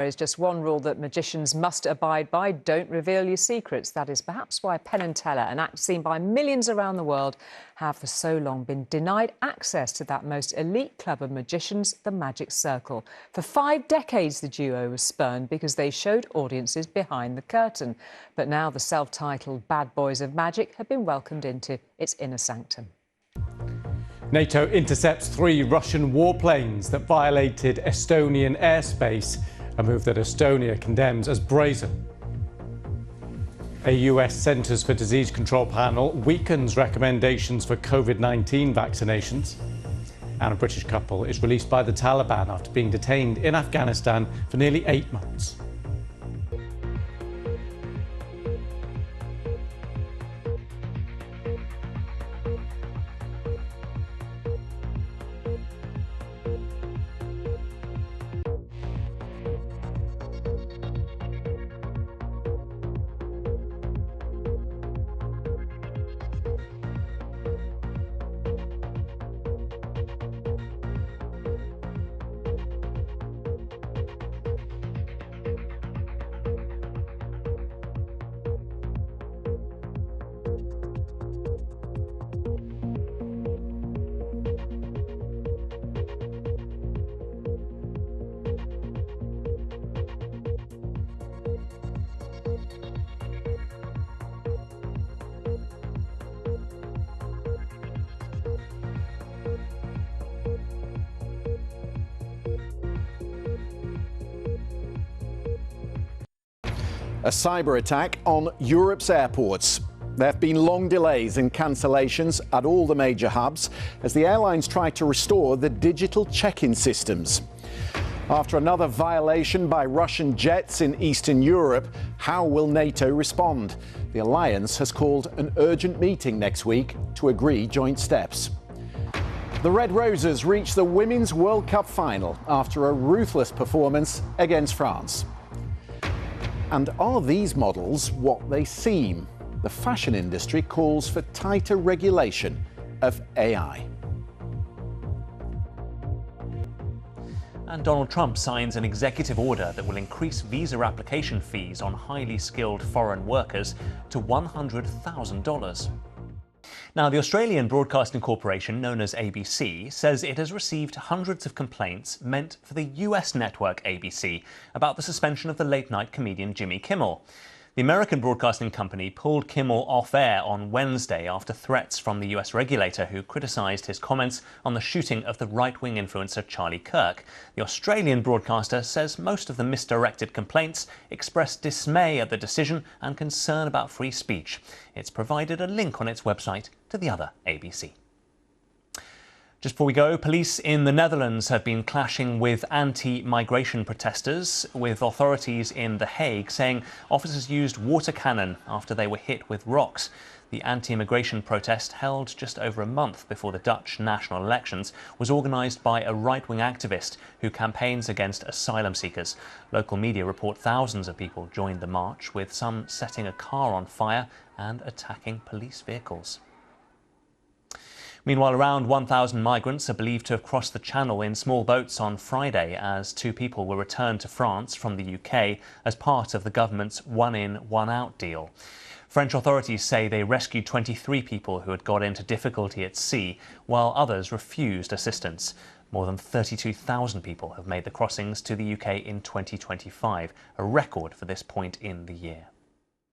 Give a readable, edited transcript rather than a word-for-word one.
There is just one rule that magicians must abide by: don't reveal your secrets. That is perhaps why Penn and Teller, an act seen by millions around the world, have for so long been denied access to that most elite club of magicians, the Magic Circle. For 5 decades, the duo was spurned because they showed audiences behind the curtain. But now the self-titled Bad Boys of Magic have been welcomed into its inner sanctum. NATO intercepts 3 Russian warplanes that violated Estonian airspace, a move that Estonia condemns as brazen. A US Centers for Disease Control panel weakens recommendations for COVID-19 vaccinations. And a British couple is released by the Taliban after being detained in Afghanistan for nearly 8 months. A cyber attack on Europe's airports. There have been long delays and cancellations at all the major hubs as the airlines try to restore the digital check-in systems. After another violation by Russian jets in Eastern Europe, how will NATO respond? The alliance has called an urgent meeting next week to agree joint steps. The Red Roses reached the Women's World Cup final after a ruthless performance against France. And are these models what they seem? The fashion industry calls for tighter regulation of AI. And Donald Trump signs an executive order that will increase visa application fees on highly skilled foreign workers to $100,000. Now, the Australian Broadcasting Corporation, known as ABC, says it has received hundreds of complaints meant for the US network ABC about the suspension of the late-night comedian Jimmy Kimmel. The American broadcasting company pulled Kimmel off air on Wednesday after threats from the US regulator, who criticised his comments on the shooting of the right-wing influencer Charlie Kirk. The Australian broadcaster says most of the misdirected complaints expressed dismay at the decision and concern about free speech. It's provided a link on its website to the other ABC. Just before we go, police in the Netherlands have been clashing with anti-migration protesters, with authorities in The Hague saying officers used water cannon after they were hit with rocks. The anti-immigration protest, held just over a month before the Dutch national elections, was organised by a right-wing activist who campaigns against asylum seekers. Local media report thousands of people joined the march, with some setting a car on fire and attacking police vehicles. Meanwhile, around 1,000 migrants are believed to have crossed the Channel in small boats on Friday as 2 people were returned to France from the UK as part of the government's one-in, one-out deal. French authorities say they rescued 23 people who had got into difficulty at sea, while others refused assistance. More than 32,000 people have made the crossings to the UK in 2025, a record for this point in the year.